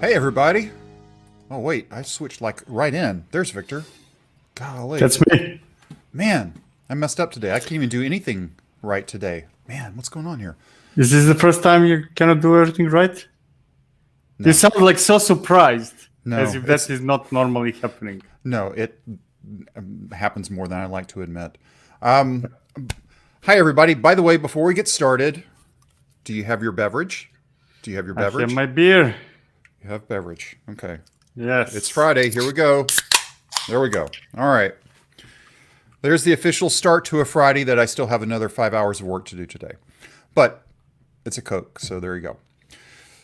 Hey, everybody. Oh, wait, I switched like right in. There's Victor. Golly. That's me. Man, I messed up today. I can't even do anything right today. Man, what's going on here? Is this the first time you cannot do everything right? No. You sound like so surprised, No, as if that is not normally happening. No, it happens more than I like to admit. Hi, everybody. By the way, before we get started, do you have your beverage? Do you have your beverage? I have my beer. You have beverage. Okay. Yes. It's Friday. Here we go. There we go. All right. There's the official start to a Friday that I still have another 5 hours of work to do today. But it's a Coke, so there you go.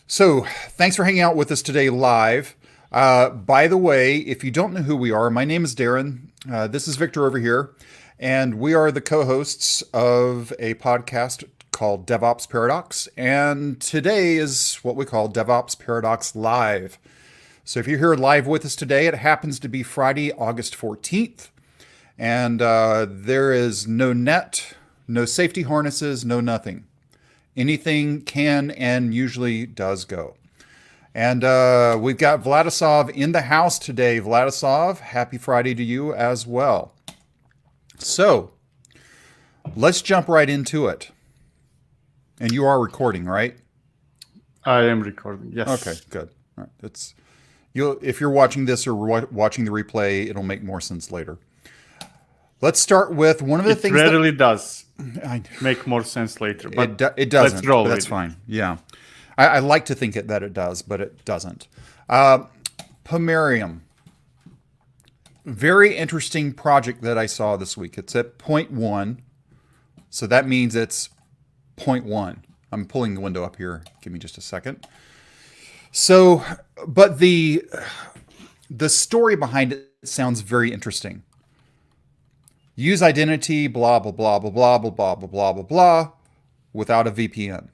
So thanks for hanging out with us today live. By the way, if you don't know who we are, my name is Darren. This is Victor over here. And we are the co-hosts of a podcast called DevOps Paradox. And today is what we call DevOps Paradox Live. So if you're here live with us today, it happens to be Friday, August 14th. And there is no net, no safety harnesses, no nothing. Anything can and usually does go. And we've got Vladislav in the house today. Vladislav, happy Friday to you as well. So let's jump right into it. And you are recording, right? I am recording, yes. Okay, good. All right. If you're watching this or watching the replay, it'll make more sense later. Let's start with one of the things. It rarely does make more sense later. But it doesn't. Let's roll But that's with fine. Yeah. I like to think that it does, but it doesn't. Pamerium. Very interesting project that I saw this week. It's at 0.1. So that means it's 0.1. I'm pulling the window up here. Give me just a second. So, but the story behind it sounds very interesting. Use identity, blah, blah, blah, blah, blah, blah, blah, blah, blah, blah, blah, without a VPN.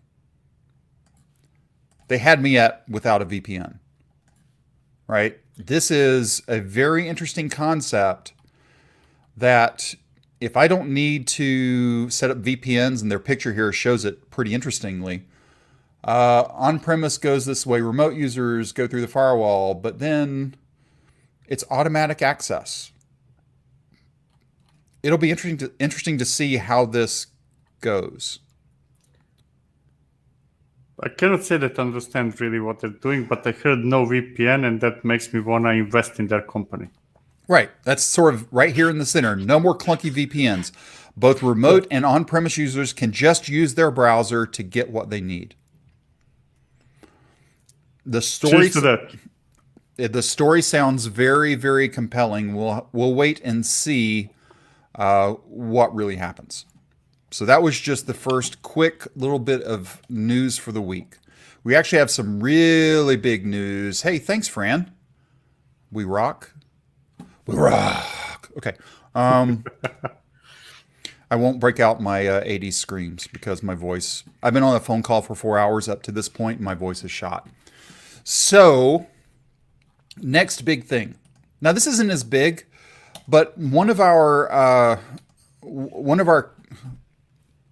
They had me at without a VPN, right? This is a very interesting concept that if I don't need to set up VPNs, and their picture here shows it pretty interestingly, on-premise goes this way, remote users go through the firewall, but then it's automatic access. It'll be interesting to see how this goes. I cannot say that I understand really what they're doing, but I heard no VPN, and that makes me want to invest in their company. Right. That's sort of right here in the center. No more clunky VPNs. Both remote and on-premise users can just use their browser to get what they need. The story sounds very, very compelling. We'll wait and see what really happens. So that was just the first quick little bit of news for the week. We actually have some really big news. Hey, thanks, Fran. We rock. We rock. Okay. I won't break out my 80s screams because my voice, I've been on a phone call for 4 hours up to this point and my voice is shot. So next big thing. Now this isn't as big, but one of our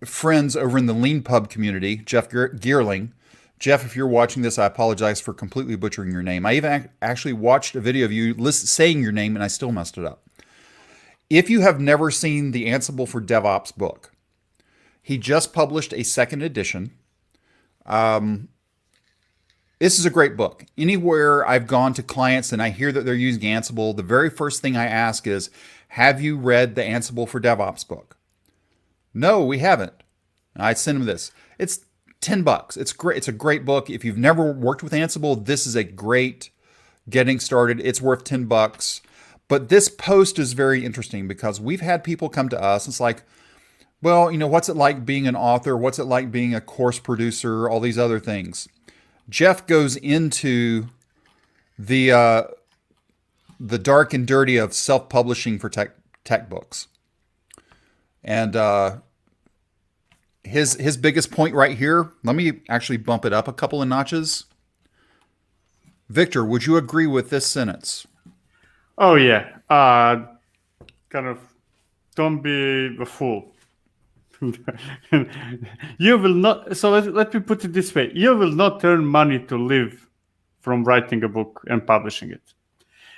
friends over in the Lean Pub community, Jeff Gearling. Jeff, if you're watching this, I apologize for completely butchering your name. I even actually watched a video of you saying your name and I still messed it up. If you have never seen the Ansible for DevOps book, he just published a second edition. This is a great book. Anywhere I've gone to clients and I hear that they're using Ansible, the very first thing I ask is, have you read the Ansible for DevOps book? No, we haven't. I send them this. It's $10. It's great. It's a great book. If you've never worked with Ansible, this is a great getting started. It's worth $10. But this post is very interesting because we've had people come to us. It's like, well, what's it like being an author? What's it like being a course producer? All these other things. Jeff goes into the dark and dirty of self-publishing for tech books. And his biggest point right here, let me actually bump it up a couple of notches. Victor, would you agree with this sentence? Oh, yeah. Kind of, don't be a fool. You will not, so let me put it this way. You will not earn money to live from writing a book and publishing it.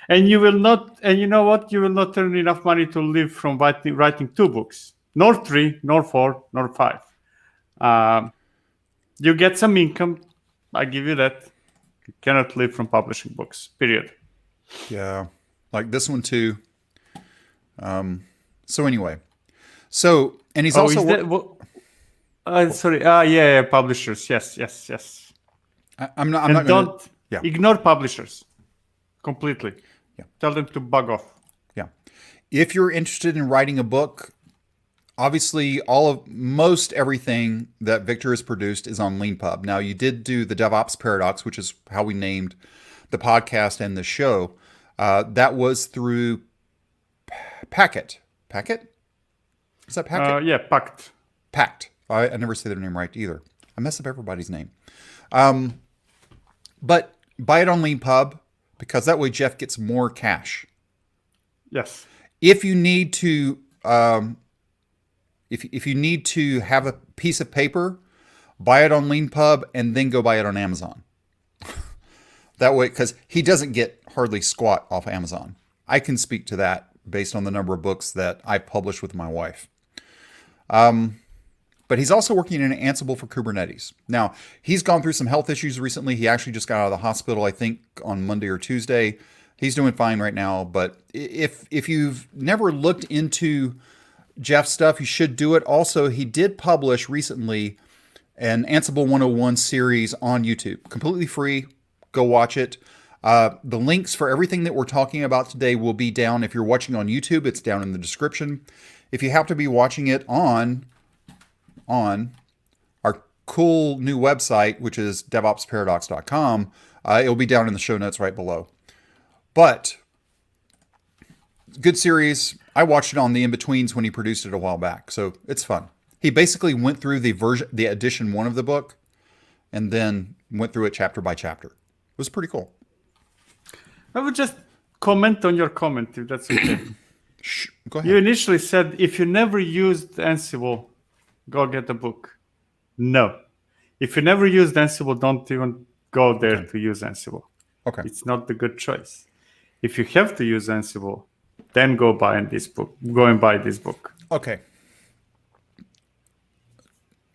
And you will not, and you know what? You will not earn enough money to live from writing 2 books, nor 3, nor 4, nor 5. You get some income, I give you that. You cannot live from publishing books, period. Yeah, like this one too. So anyway, and he's also sorry. Yeah, publishers. Yes. I'm not going to ignore publishers completely. Yeah. Tell them to bug off. Yeah. If you're interested in writing a book, obviously most everything that Victor has produced is on LeanPub. Now, you did do the DevOps Paradox, which is how we named the podcast and the show. That was through Packet. Packet? Is that Packet? Yeah, Pact. Pact. I never say their name right either. I mess up everybody's name. But buy it on LeanPub, because that way Jeff gets more cash. Yes. If you need to, if you need to have a piece of paper, buy it on LeanPub and then go buy it on Amazon. That way, because he doesn't get hardly squat off Amazon. I can speak to that based on the number of books that I published with my wife. But he's also working in Ansible for Kubernetes. Now, he's gone through some health issues recently. He actually just got out of the hospital, I think, on Monday or Tuesday. He's doing fine right now. But if you've never looked into Jeff's stuff, you should do it. Also, he did publish recently an Ansible 101 series on YouTube. Completely free. Go watch it. The links for everything that we're talking about today will be down. If you're watching on YouTube, it's down in the description. If you happen to be watching it on our cool new website, which is DevOpsParadox.com, it'll be down in the show notes right below. But good series. I watched it on the in-betweens when he produced it a while back, so it's fun. He basically went through the edition 1 of the book and then went through it chapter by chapter. It was pretty cool. I would just comment on your comment, if that's okay. Go ahead. You initially said, if you never used Ansible, go get a book. No. If you never used Ansible, don't even go there to use Ansible. Okay. It's not the good choice. If you have to use Ansible, then go buy this book. Go and buy this book. Okay.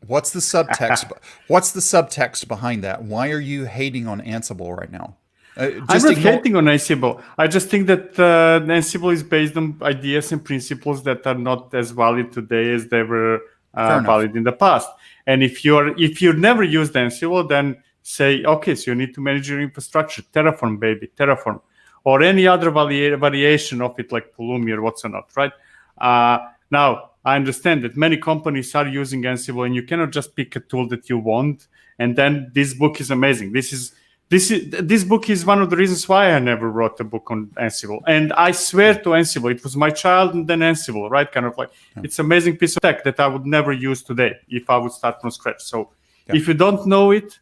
What's the subtext? What's the subtext behind that? Why are you hating on Ansible right now? I'm not hating on Ansible. I just think that Ansible is based on ideas and principles that are not as valid today as they were valid in the past. And if you never used Ansible, then say, okay, so you need to manage your infrastructure. Terraform, baby, Terraform. Or any other variation of it, like Pulumi or what's not, right? Now, I understand that many companies are using Ansible, and you cannot just pick a tool that you want. And then this book is amazing. This book is one of the reasons why I never wrote a book on Ansible. And I swear to Ansible, it was my child and then Ansible, right? Kind of like, it's an amazing piece of tech that I would never use today if I would start from scratch. So if you don't know it,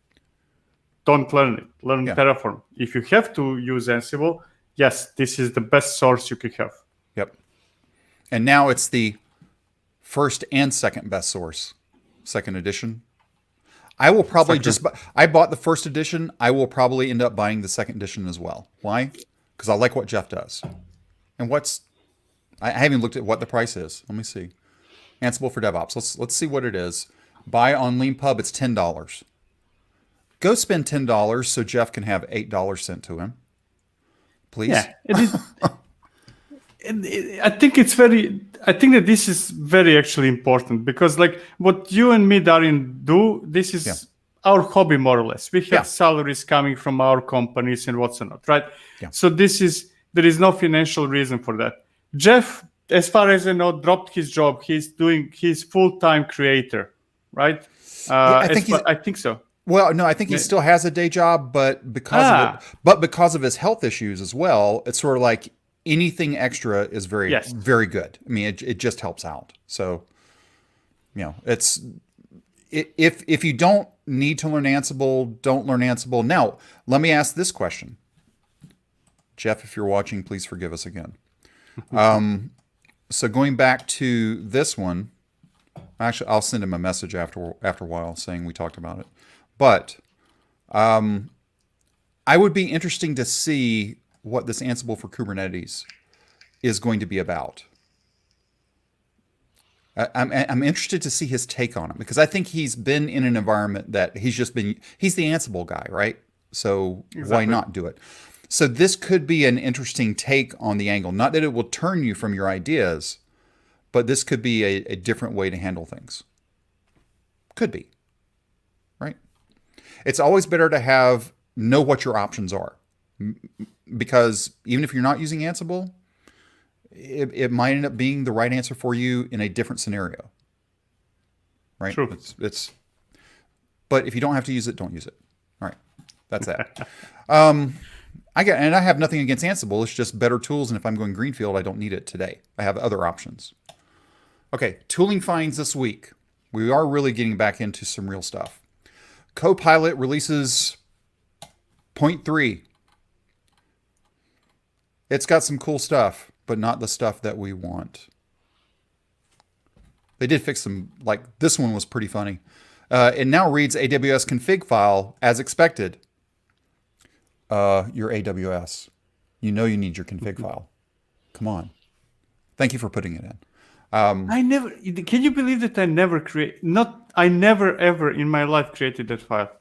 don't learn it. Learn Terraform. If you have to use Ansible, yes, this is the best source you could have. Yep. And now it's the first and second best source, second edition. I will probably I bought the first edition. I will probably end up buying the second edition as well. Why? Because I like what Jeff does. And I haven't looked at what the price is. Let me see. Ansible for DevOps. Let's see what it is. Buy on LeanPub, it's $10. Go spend $10 so Jeff can have $8 sent to him. Please. Yeah, it is. I think that this is very actually important, because like what you and me, Darian, do, this is our hobby more or less. We have salaries coming from our companies and what's not, right? Yeah. So there is no financial reason for that. Jeff, as far as I know, dropped his job. He's full-time creator, right? I think so. Well, no, I think he still has a day job, but because of his health issues as well, it's sort of like anything extra is very, very good. I mean, it just helps out. So, it's if you don't need to learn Ansible, don't learn Ansible. Now, let me ask this question, Jeff. If you're watching, please forgive us again. So going back to this one, actually, I'll send him a message after a while saying we talked about it. But I would be interesting to see what this Ansible for Kubernetes is going to be about. I'm interested to see his take on it, because I think he's been in an environment that he's the Ansible guy, right? So why not do it? So this could be an interesting take on the angle. Not that it will turn you from your ideas, but this could be a different way to handle things. Could be, right? It's always better to know what your options are, because even if you're not using Ansible, it might end up being the right answer for you in a different scenario, right? True. But if you don't have to use it, don't use it. All right, that's that. I have nothing against Ansible. It's just better tools, and if I'm going greenfield, I don't need it today. I have other options. Okay, tooling finds this week. We are really getting back into some real stuff. Copilot releases 0.3. It's got some cool stuff, but not the stuff that we want. They did fix some, like this one was pretty funny. It now reads AWS config file as expected. Your AWS. You know you need your config file. Come on. Thank you for putting it in. Can you believe that I never ever in my life created that file.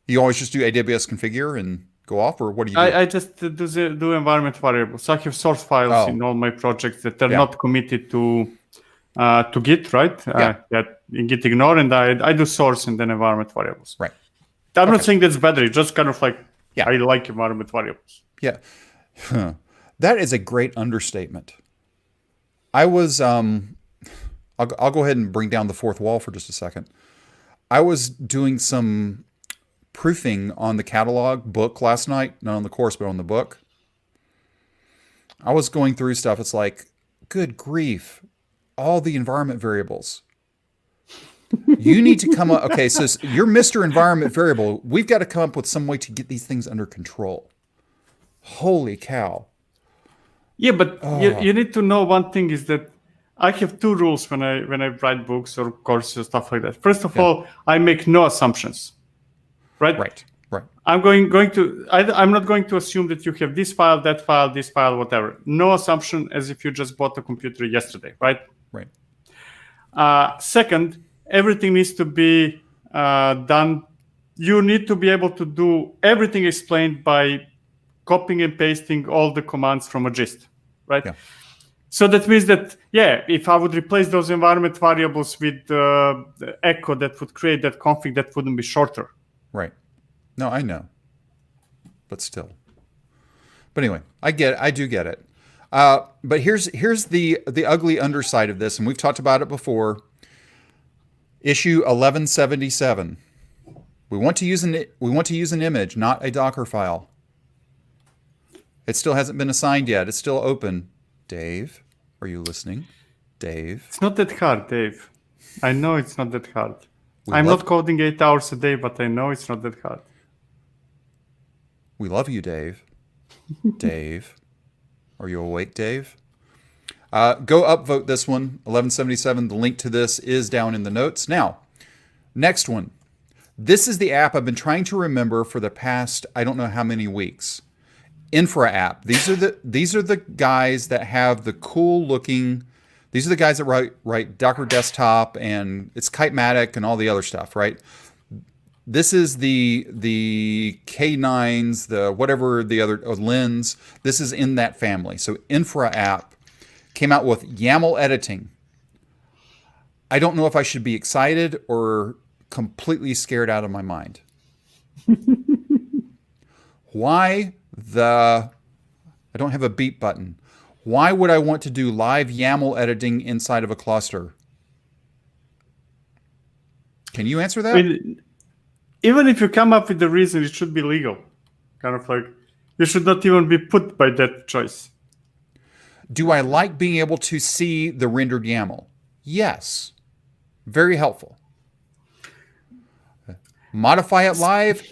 You always just do AWS configure and go off, or what do you do? I just do environment variables. I have source files in all my projects that are not committed to Git, right? That in Git ignore, and I do source and then environment variables. Right. I'm not saying that's better. It's just kind of like, I like environment variables. Yeah. That is a great understatement. I was, I'll go ahead and bring down the fourth wall for just a second. I was doing some proofing on the catalog book last night, not on the course, but on the book. I was going through stuff. It's like, good grief, all the environment variables. You need to come up. Okay, so you're Mr. Environment Variable. We've got to come up with some way to get these things under control. Holy cow. Yeah, but you need to know one thing is that I have two rules when I write books or courses or stuff like that. First of all, I make no assumptions, right? Right. I'm not going to assume that you have this file, that file, this file, whatever. No assumption, as if you just bought a computer yesterday, right? Right. Second, everything needs to be done. You need to be able to do everything explained by copying and pasting all the commands from a gist, right? Yeah. So that means that, if I would replace those environment variables with the echo that would create that config, that wouldn't be shorter. Right. No, I know. But still. But anyway, I get it. I do get it. But here's the ugly underside of this, and we've talked about it before. Issue 1177. We want to use an image, not a Docker file. It still hasn't been assigned yet. It's still open. Dave, are you listening? Dave. It's not that hard, Dave. I know it's not that hard. I'm not coding 8 hours a day, but I know it's not that hard. We love you, Dave. Dave. Are you awake, Dave? Go upvote this one, 1177. The link to this is down in the notes. Now, next one. This is the app I've been trying to remember for the past, I don't know how many weeks. InfraApp. These are the guys that have the cool looking. These are the guys that write Docker Desktop, and it's Kitematic and all the other stuff, right? This is the K9s, the whatever the other Lens. This is in that family. So InfraApp came out with YAML editing. I don't know if I should be excited or completely scared out of my mind. Why I don't have a beep button. Why would I want to do live YAML editing inside of a cluster? Can you answer that? I mean, even if you come up with the reason, it should be legal. Kind of like, you should not even be put by that choice. Do I like being able to see the rendered YAML? Yes. Very helpful. Modify it live?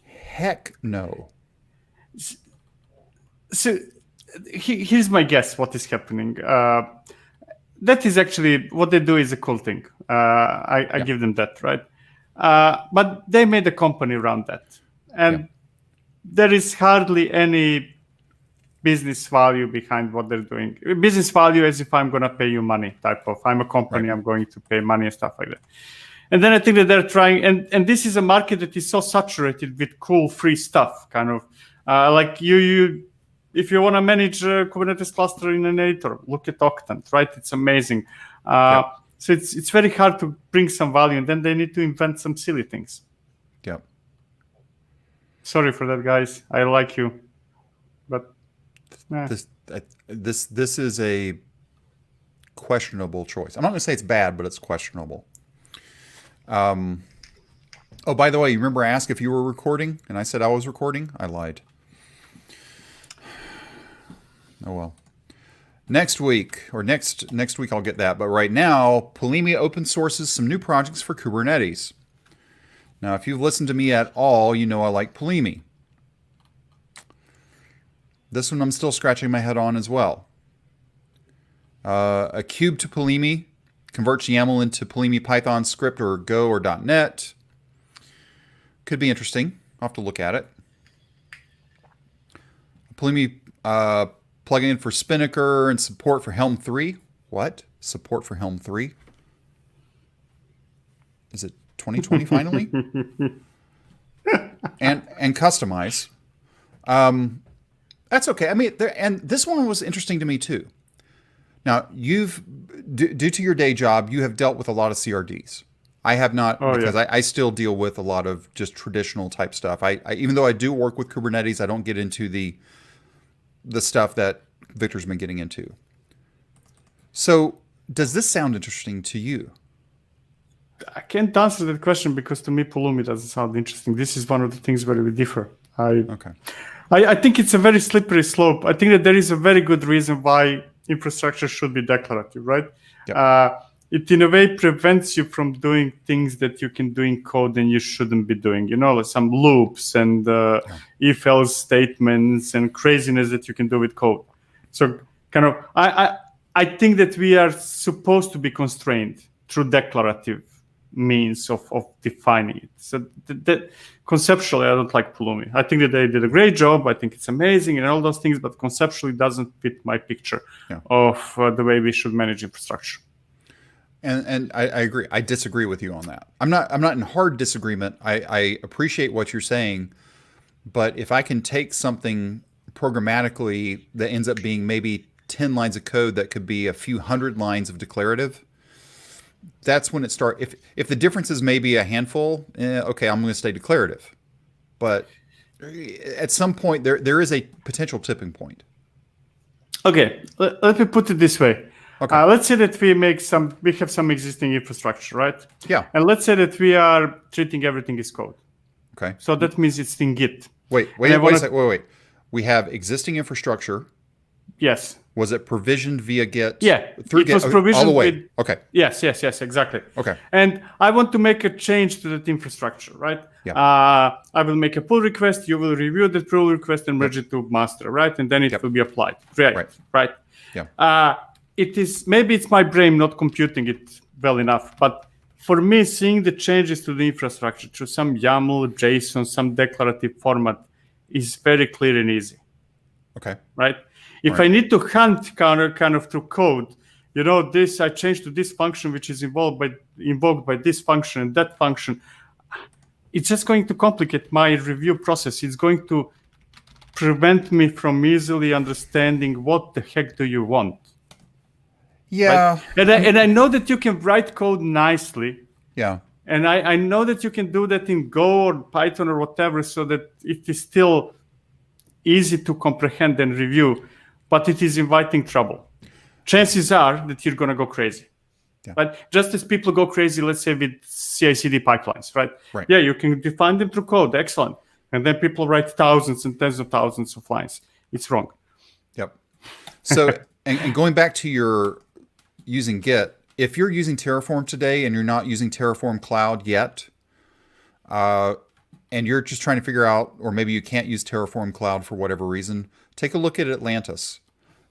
Heck no. So here's my guess what is happening. That is actually, what they do is a cool thing. I give them that, right? But they made a company around that. And there is hardly any business value behind what they're doing. Business value as if I'm going to pay you money type of, I'm a company, I'm going to pay money and stuff like that. And then I think that they're trying, and this is a market that is so saturated with cool free stuff, kind of like you if you want to manage a Kubernetes cluster in an editor, look at Octant, right? It's amazing. So it's very hard to bring some value, and then they need to invent some silly things. Yep. Sorry for that, guys. I like you, but this is a questionable choice. I'm not going to say it's bad, but it's questionable. Oh, by the way, you remember I asked if you were recording, and I said I was recording? I lied. Oh well. Next week I'll get that. But right now, Pulumi open sources some new projects for Kubernetes. Now, if you've listened to me at all, you know I like Pulumi. This one I'm still scratching my head on as well. A cube to Pulumi converts YAML into Pulumi Python script or Go or .NET. Could be interesting. I'll have to look at it. Pulumi plugin for Spinnaker and support for Helm 3. What? Support for Helm 3? Is it 2020 finally? and customize. That's okay. I mean, and this one was interesting to me too. Now, due to your day job, you have dealt with a lot of CRDs. I have not, because I still deal with a lot of just traditional type stuff. I even though I do work with Kubernetes, I don't get into the stuff that Victor's been getting into. So, does this sound interesting to you? I can't answer that question because to me, Pulumi doesn't sound interesting. This is one of the things where we differ. I think it's a very slippery slope. I think that there is a very good reason why infrastructure should be declarative, right? Yep. It in a way prevents you from doing things that you can do in code and you shouldn't be doing. You know, like some loops and if-else statements and craziness that you can do with code. So kind of, I think that we are supposed to be constrained through declarative means of defining it. So that conceptually, I don't like Pulumi. I think that they did a great job. I think it's amazing and all those things, but conceptually doesn't fit my picture of the way we should manage infrastructure. And I agree. I disagree with you on that. I'm not in hard disagreement. I appreciate what you're saying, but if I can take something programmatically that ends up being maybe 10 lines of code that could be a few hundred lines of declarative, that's when it starts. If the difference is maybe a handful, okay, I'm going to stay declarative. But at some point, there is a potential tipping point. Okay, let me put it this way. Okay. Let's say that we have some existing infrastructure, right? Yeah. And let's say that we are treating everything as code. Okay. So that means it's in Git. Wait. We have existing infrastructure. Yes. Was it provisioned via Git? Yeah. Through it Git was provisioned all the way. with, okay. Yes, exactly. Okay. And I want to make a change to that infrastructure, right? Yeah. I will make a pull request. You will review that pull request and merge it to master, right? And then it will be applied. Right. Yeah. Maybe it's my brain not computing it well enough, but for me, seeing the changes to the infrastructure through some YAML, JSON, some declarative format is very clear and easy. Okay. Right? If I need to hunt kind of through code, you know, this I changed to this function which is invoked by this function and that function, it's just going to complicate my review process. It's going to prevent me from easily understanding what the heck do you want. Yeah. Right? And I know that you can write code nicely. Yeah. And I know that you can do that in Go or Python or whatever so that it is still easy to comprehend and review, but it is inviting trouble. Chances are that you're going to go crazy. Yeah. But just as people go crazy, let's say with CI/CD pipelines, right? Yeah, you can define them through code. Excellent. And then people write thousands and tens of thousands of lines. It's wrong. Yep. So, and going back to your using Git, if you're using Terraform today and you're not using Terraform Cloud yet, and you're just trying to figure out, or maybe you can't use Terraform Cloud for whatever reason, take a look at Atlantis.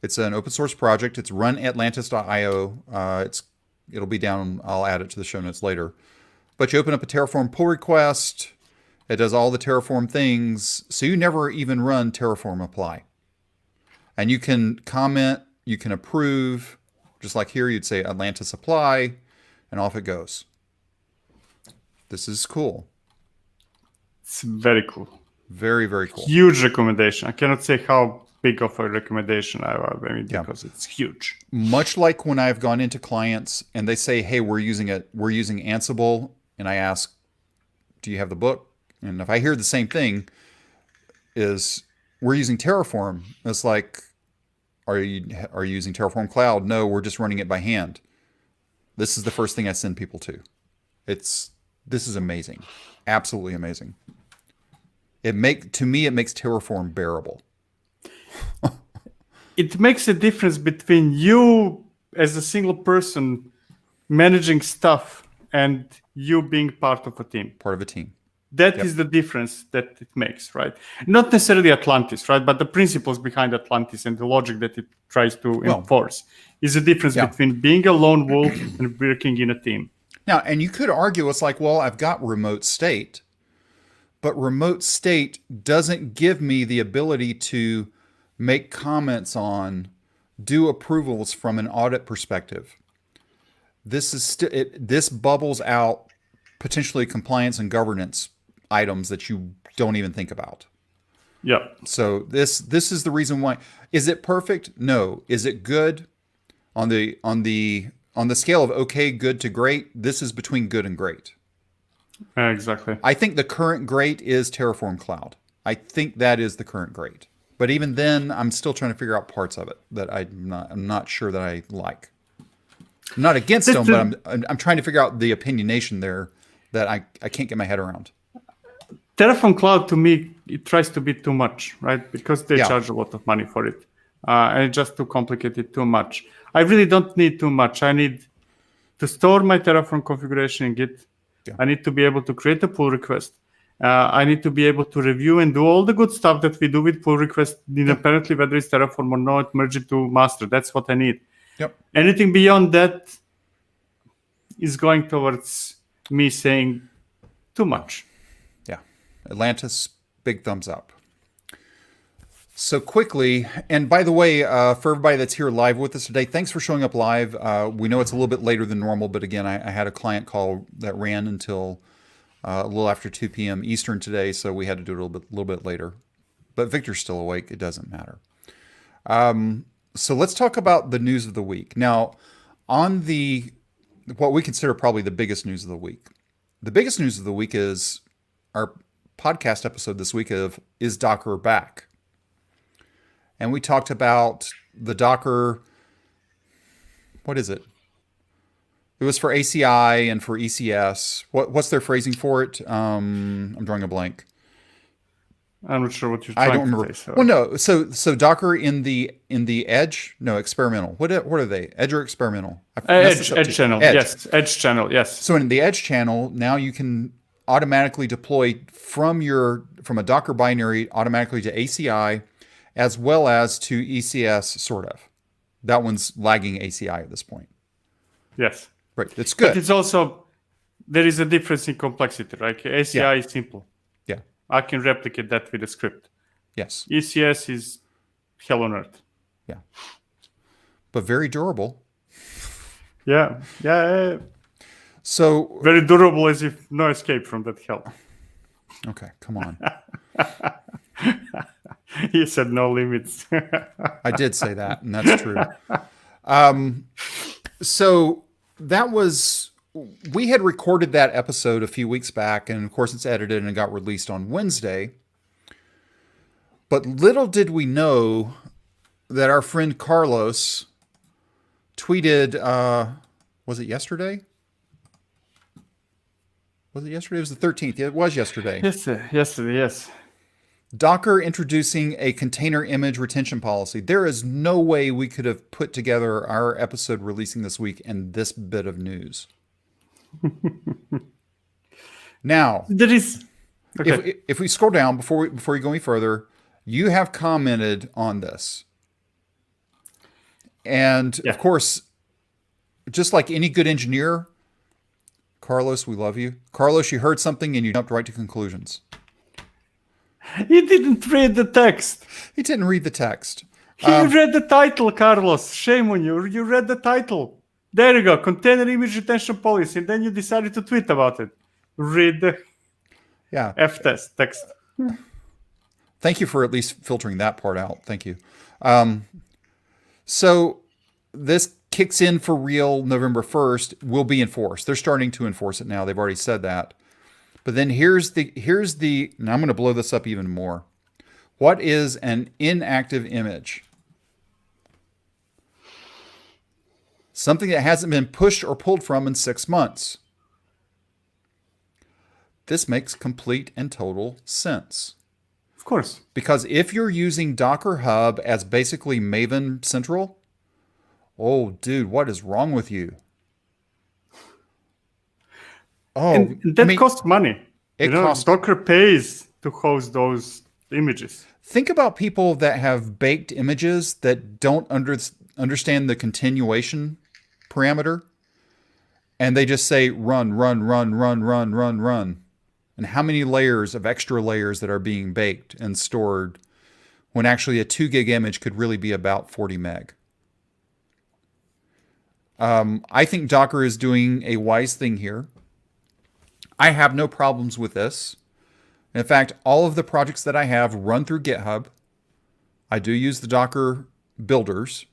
It's an open source project. It's run atlantis.io. It'll be down. I'll add it to the show notes later. But you open up a Terraform pull request, It does all the Terraform things. So you never even run Terraform apply. And you can comment, you can approve, just like here, you'd say Atlantis apply, and off it goes. This is cool. It's very cool. Very, very cool. Huge recommendation. I cannot say how big of a recommendation because it's huge. Much like when I've gone into clients and they say, hey, we're using Ansible, and I ask, do you have the book? And if I hear the same thing, is we're using Terraform. It's like, are you using Terraform Cloud? No, we're just running it by hand. This is the first thing I send people to. This is amazing. Absolutely amazing. To me, it makes Terraform bearable. It makes a difference between you as a single person managing stuff and you being part of a team. Part of a team. That is the difference that it makes, right? Not necessarily Atlantis, right? But the principles behind Atlantis and the logic that it tries to enforce is the difference between being a lone wolf and working in a team. Now, and you could argue it's like, well, I've got remote state, but remote state doesn't give me the ability to make comments on, do approvals from an audit perspective. This bubbles out potentially compliance and governance items that you don't even think about. Yeah. So this is the reason why. Is it perfect? No. Is it good? On the scale of okay, good to great, this is between good and great. Exactly. I think the current great is Terraform Cloud. I think that is the current great. But even then, I'm still trying to figure out parts of it that I'm not sure that I like. I'm not against them, but I'm trying to figure out the opinionation there that I can't get my head around. Terraform Cloud, to me, it tries to be too much, right? Because they charge a lot of money for it. And it's just too complicated, too much. I really don't need too much. I need to store my Terraform configuration in Git. Yeah. I need to be able to create a pull request. I need to be able to review and do all the good stuff that we do with pull request, independently whether it's Terraform or not, merge it to master. That's what I need. Yep. Anything beyond that is going towards me saying too much. Yeah. Atlantis, big thumbs up. So quickly, and by the way, for everybody that's here live with us today, thanks for showing up live. We know it's a little bit later than normal, but again, I had a client call that ran until a little after 2 p.m. Eastern today, so we had to do it a little bit later. But Victor's still awake. It doesn't matter. So let's talk about the news of the week. Now, on what we consider probably the biggest news of the week. The biggest news of the week is our podcast episode this week of Is Docker Back? And we talked about the Docker, what is it? It was for ACI and for ECS. What's their phrasing for it? I'm drawing a blank. I'm not sure what you're trying to say. So. Well, no. So Docker in the Edge? No, experimental. What are they? Edge or experimental? Edge channel. Edge. Yes. Edge channel. Yes. So in the Edge channel, now you can automatically deploy from a Docker binary automatically to ACI, as well as to ECS, sort of. That one's lagging ACI at this point. Yes. Right. It's good. But it's also, there is a difference in complexity, right? ACI is simple. Yeah. I can replicate that with a script. Yes. ECS is hell on earth. Yeah. But very durable. Yeah. Yeah. So very durable, as if no escape from that hell. Okay, come on. He said no limits. I did say that, and that's true. So that was, we had recorded that episode a few weeks back, and of course it's edited and it got released on Wednesday. But little did we know that our friend Carlos tweeted, was it yesterday? Was it yesterday? It was the 13th. It was yesterday. Yesterday, yes. Docker introducing a container image retention policy. There is no way we could have put together our episode releasing this week and this bit of news. Now, there is. Okay. If we scroll down before we go any further, you have commented on this. And of course, just like any good engineer, Carlos, we love you. Carlos, you heard something and you jumped right to conclusions. He didn't read the text. He didn't read the text. He read the title, Carlos. Shame on you. You read the title. There you go. Container image retention policy. And then you decided to tweet about it. Read the F-test text. Thank you for at least filtering that part out. Thank you. So this kicks in for real November 1st, will be enforced. They're starting to enforce it now. They've already said that. But then here's the, and I'm going to blow this up even more. What is an inactive image? Something that hasn't been pushed or pulled from in 6 months. This makes complete and total sense. Of course. Because if you're using Docker Hub as basically Maven Central, oh, dude, what is wrong with you? Oh, and that costs money. Costs. Docker pays to host those images. Think about people that have baked images that don't understand the continuation parameter, and they just say run, run, run, run, run, run, run. And how many layers of extra layers that are being baked and stored when actually a 2 gig image could really be about 40 meg. I think Docker is doing a wise thing here. I have no problems with this. In fact, all of the projects that I have run through GitHub. I do use the Docker builders,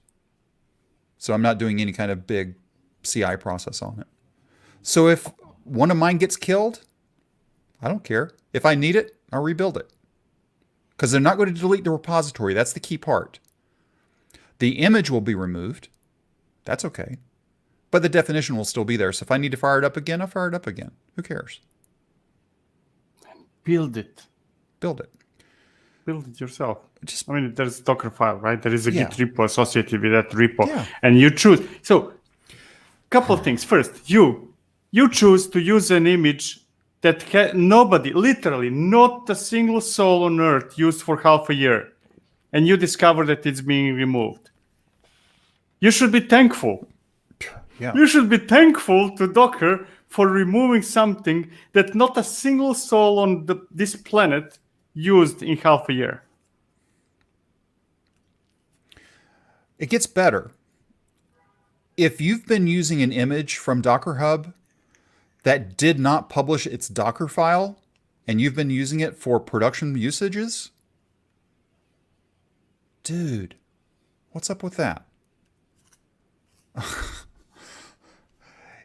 so I'm not doing any kind of big CI process on it. So if one of mine gets killed, I don't care. If I need it, I'll rebuild it. Because they're not going to delete the repository. That's the key part. The image will be removed. That's okay. But the definition will still be there. So if I need to fire it up again, I'll fire it up again. Who cares? Build it. Build it. Build it yourself. There's Docker file, right? There is a Git repo associated with that repo. Yeah. And you choose. So, couple of things. First, you choose to use an image that nobody, literally not a single soul on earth used for half a year. And you discover that it's being removed. You should be thankful. Yeah. You should be thankful to Docker for removing something that not a single soul on this planet used in half a year. It gets better. If you've been using an image from Docker Hub that did not publish its Docker file, and you've been using it for production usages, dude, what's up with that?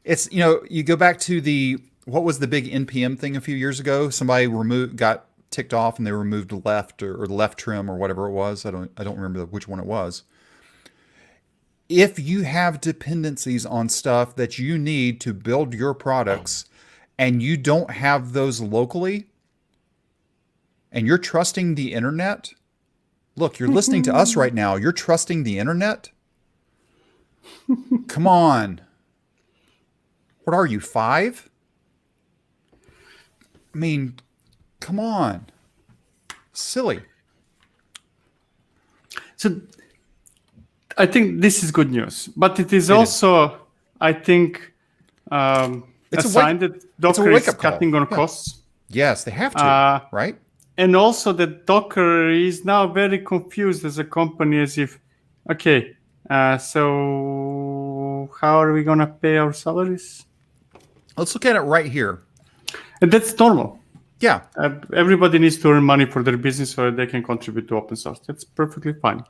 It's, you go back to what was the big NPM thing a few years ago? Somebody got ticked off and they removed the left or the left trim or whatever it was. I don't remember which one it was. If you have dependencies on stuff that you need to build your products and you don't have those locally and you're trusting the internet, look, you're listening to us right now. You're trusting the internet? Come on. What are you, 5? I mean, come on. Silly. So I think this is good news, but it is also, I think, a sign that Docker is cutting on costs. Yes, they have to, right? And also that Docker is now very confused as a company, as if, okay, so how are we going to pay our salaries? Let's look at it right here. And that's normal. Yeah. Everybody needs to earn money for their business so that they can contribute to open source. That's perfectly fine.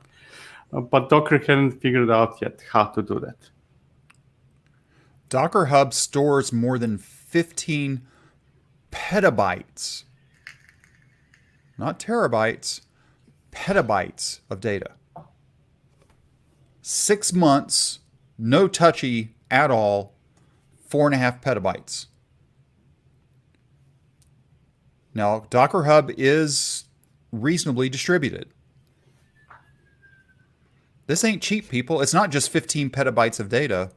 But Docker hasn't figured out yet how to do that. Docker Hub stores more than 15 petabytes, not terabytes, petabytes of data. 6 months, no touchy at all, 4.5 petabytes. Now, Docker Hub is reasonably distributed. This ain't cheap, people. It's not just 15 petabytes of data.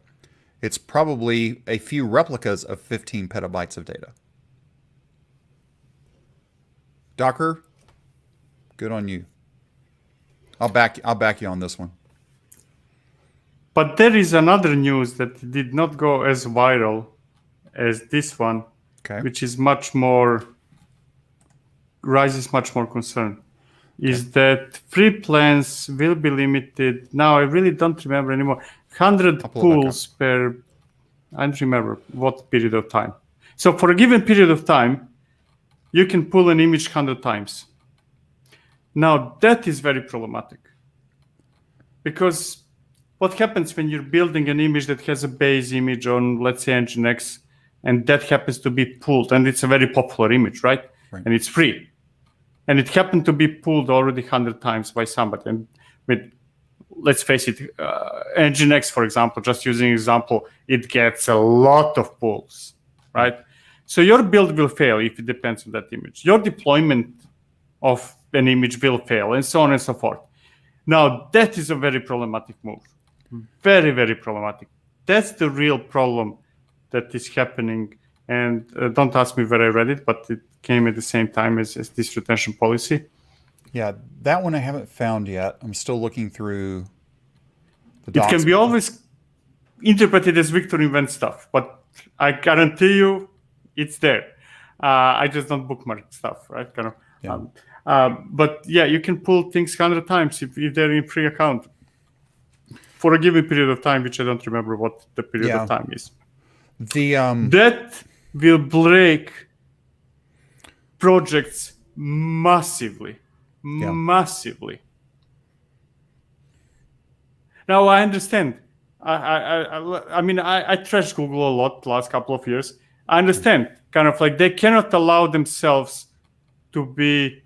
It's probably a few replicas of 15 petabytes of data. Docker, good on you. I'll back you on this one. But there is another news that did not go as viral as this one, Okay. which is raises much more concern, is that free plans will be limited. Now, I really don't remember anymore. 100 pools per, I don't remember what period of time. So for a given period of time, you can pull an image 100 times. Now, that is very problematic. Because what happens when you're building an image that has a base image on, let's say, Nginx, and that happens to be pulled, and it's a very popular image, right? And it's free. And it happened to be pulled already 100 times by somebody. And with, let's face it, Nginx, for example, just using example, it gets a lot of pulls, right? So your build will fail if it depends on that image. Your deployment of an image will fail, and so on and so forth. Now, that is a very problematic move. Very, very problematic. That's the real problem that is happening. And don't ask me where I read it, but it came at the same time as this retention policy. Yeah, that one I haven't found yet. I'm still looking through the docs. It can be always interpreted as Victor invents stuff, but I guarantee you it's there. I just don't bookmark stuff, right? Kind of. Yeah. But yeah, you can pull things 100 times if they're in free account for a given period of time, which I don't remember what the period of time is. That will break projects massively. Massively. Now, I understand. I mean, I trashed Google a lot the last couple of years. I understand. Kind of like they cannot allow themselves to be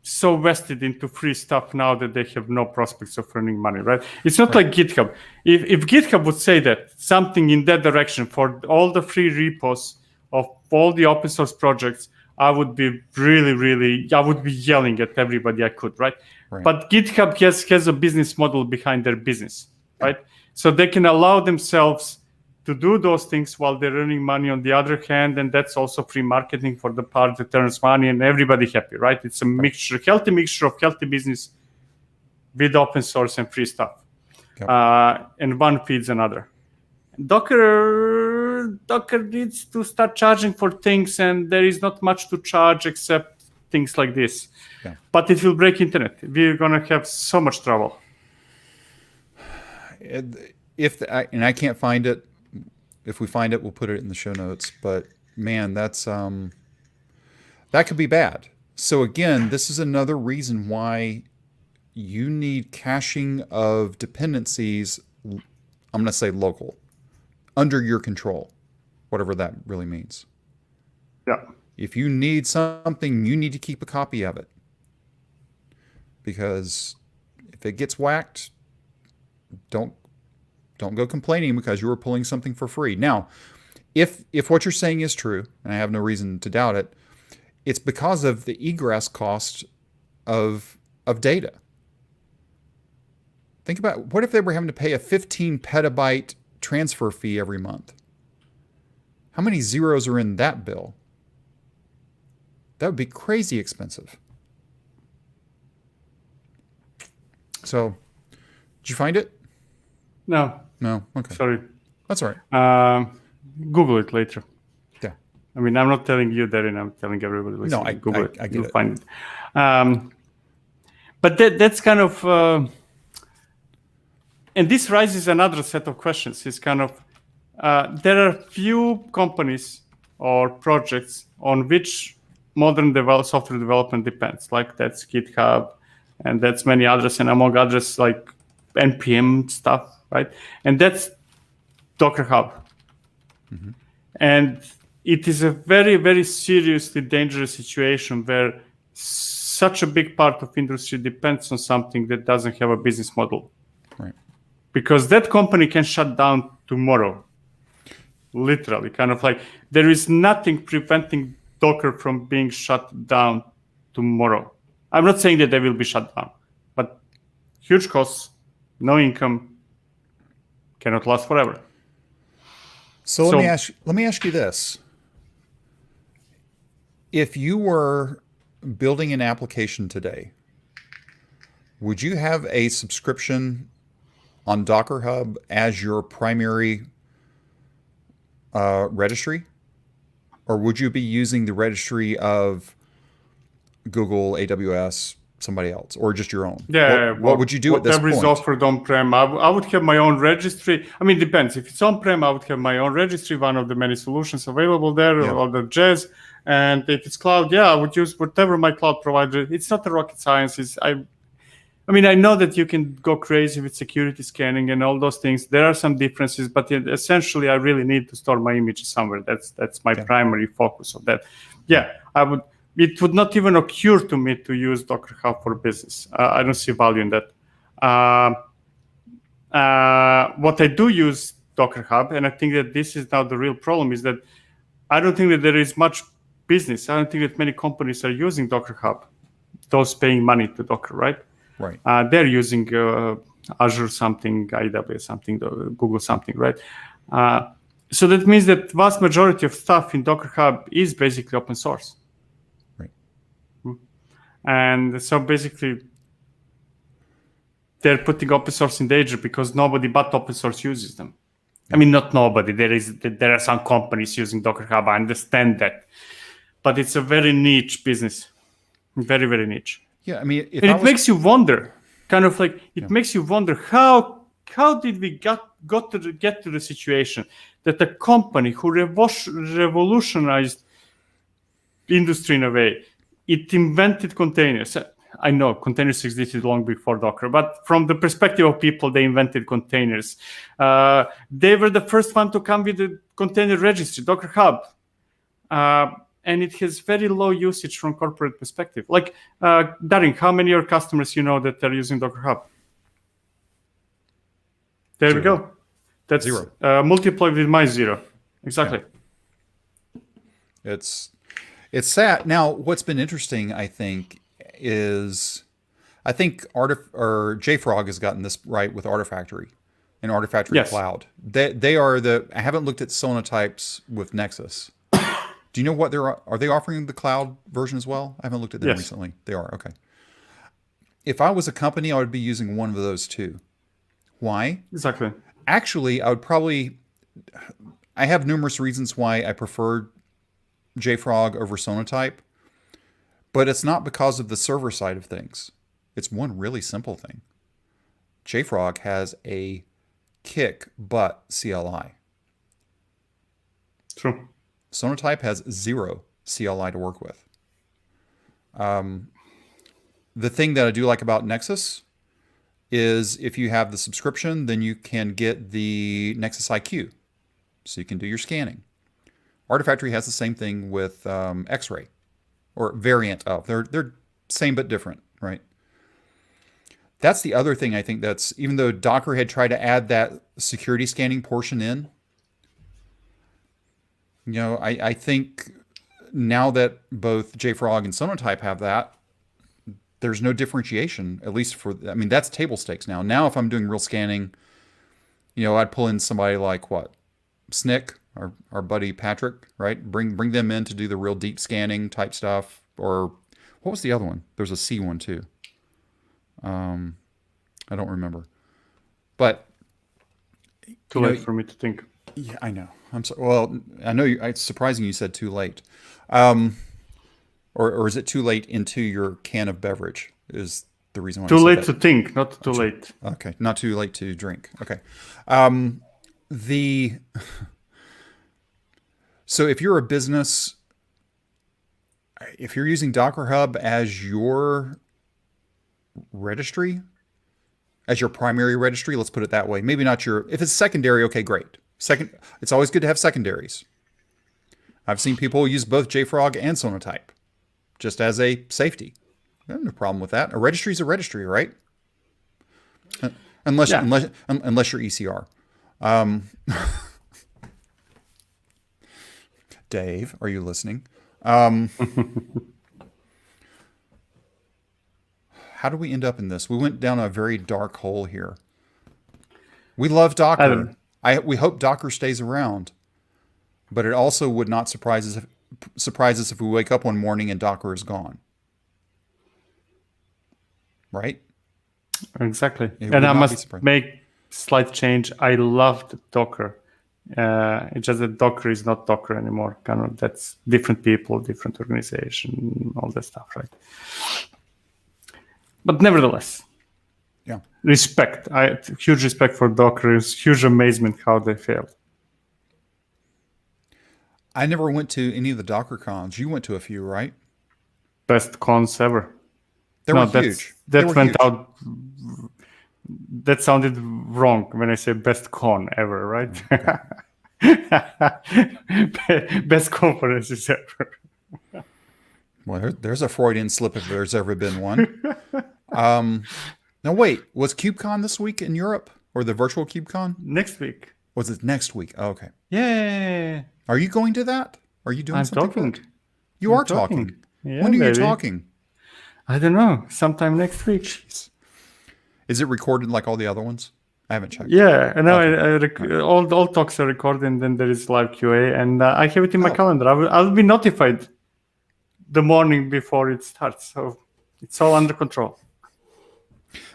so vested into free stuff now that they have no prospects of earning money, right? It's not like GitHub. If GitHub would say that, something in that direction for all the free repos of all the open source projects, I would be I would be yelling at everybody I could, right? But GitHub has a business model behind their business, right? So they can allow themselves to do those things while they're earning money on the other hand, and that's also free marketing for the part that earns money and everybody happy, right? It's a mixture, healthy mixture of healthy business with open source and free stuff. And one feeds another. Docker needs to start charging for things, and there is not much to charge except things like this. But it will break internet. We're going to have so much trouble. And I can't find it. If we find it, we'll put it in the show notes. But man, that's that could be bad. So again, this is another reason why you need caching of dependencies. I'm going to say local, under your control, whatever that really means. If you need something, you need to keep a copy of it, because if it gets whacked, don't go complaining because you were pulling something for free. Now, if what you're saying is true, and I have no reason to doubt it, it's because of the egress cost of data. Think about, what if they were having to pay a 15 petabyte transfer fee every month? How many zeros are in that bill? That would be crazy expensive. So, did you find it? No. Okay. Sorry. That's all right. Google it later. Yeah. I mean, I'm not telling you that, and I'm telling everybody listening. No, Google it. I get You'll it. find it. But that's kind of, and this raises another set of questions. It's kind of, there are few companies or projects on which modern software development depends. Like that's GitHub, and that's many others, and among others like NPM stuff, right? And that's Docker Hub. And it is a very, very seriously dangerous situation where such a big part of industry depends on something that doesn't have a business model. Because that company can shut down tomorrow. Literally, kind of like there is nothing preventing Docker from being shut down tomorrow. I'm not saying that they will be shut down, but huge costs, no income, cannot last forever. So let me ask you this. If you were building an application today, would you have a subscription on Docker Hub as your primary registry? Or would you be using the registry of Google, AWS, somebody else, or just your own? What would you do at this point? Whatever is offered on-prem, I would have my own registry. I mean, it depends. If it's on-prem, I would have my own registry, one of the many solutions available there, or the jazz. And if it's cloud, I would use whatever my cloud provider. It's not a rocket science. I mean, I know that you can go crazy with security scanning and all those things. There are some differences, but essentially, I really need to store my images somewhere. That's my primary focus of that. I would. It would not even occur to me to use Docker Hub for business. I don't see value in that. What I do use Docker Hub, and I think that this is now the real problem, is that I don't think that there is much business. I don't think that many companies are using Docker Hub, those paying money to Docker, right? Right. They're using Azure something, AWS something, Google something, right? So that means that vast majority of stuff in Docker Hub is basically open source. And so basically, they're putting open source in danger because nobody but open source uses them. I mean, not nobody. There are some companies using Docker Hub. I understand that, but it's a very niche business, very, very niche. Yeah, I mean, it makes you wonder. Kind of like it makes you wonder how did we get to the situation that a company who revolutionized industry in a way. It invented containers. I know containers existed long before Docker, but from the perspective of people, they invented containers. They were the first one to come with the container registry, Docker Hub. And it has very low usage from corporate perspective. Like, Daring, how many of your customers you know that are using Docker Hub? There 0. we go. That's 0. Multiplied with my 0. Exactly. Yeah. It's sad. Now, what's been interesting, I think, is JFrog has gotten this right with Artifactory and Artifactory Cloud. They are I haven't looked at Sonotypes with Nexus. Do you know what are they offering the cloud version as well? I haven't looked at them recently. They are, okay. If I was a company, I would be using one of those too. Why? Exactly. Actually, I have numerous reasons why I prefer JFrog over Sonotype, but it's not because of the server side of things. It's one really simple thing. JFrog has a kick butt CLI. True. Sonotype has 0 CLI to work with. The thing that I do like about Nexus is if you have the subscription, then you can get the Nexus IQ, so you can do your scanning. Artifactory has the same thing with X-Ray, or variant of. They're same but different, right? That's the other thing I think even though Docker had tried to add that security scanning portion in, I think now that both JFrog and Sonotype have that, there's no differentiation, at least that's table stakes now. Now, if I'm doing real scanning, I'd pull in somebody like Snick, our buddy Patrick, right? Bring them in to do the real deep scanning type stuff. Or what was the other one? There's a C one too. I don't remember. But too late for me to think. Yeah, I know. I'm sorry. Well, I know it's surprising you said too late. Or is it too late into your can of beverage? Is the reason why? Too late to think, not too late. Okay, not too late to drink. Okay. So if you're a business, if you're using Docker Hub as your registry, as your primary registry, let's put it that way. Maybe not if it's secondary, okay, great. It's always good to have secondaries. I've seen people use both JFrog and Sonotype just as a safety. I have no problem with that. A registry is a registry, right? Unless you're ECR. Dave, are you listening? How do we end up in this? We went down a very dark hole here. We love Docker. We hope Docker stays around, but it also would not surprise us if we wake up one morning and Docker is gone. Right? Exactly. And I must make slight change. I loved Docker It's just that Docker is not Docker anymore. Kind of that's different people, different organization, all that stuff, right? But nevertheless, Yeah. respect. Huge respect for Docker. It's huge amazement how they failed. I never went to any of the Docker cons. You went to a few, right? Best cons ever. They were huge. That went out. That sounded wrong when I say best con ever, right? Okay. Best conferences ever. Well, there's a Freudian slip if there's ever been one. Now, wait, was KubeCon this week in Europe or the virtual KubeCon? Next week. Was it next week? Oh, okay. Yeah. Are you going to that? Are you doing something? Talking. You are talking. Yeah, when are you talking? I don't know. Sometime next week. Jeez. Is it recorded like all the other ones? I haven't checked. Yeah, and all talks are recorded, and then there is live QA, and I have it in my calendar. I'll be notified the morning before it starts, so it's all under control.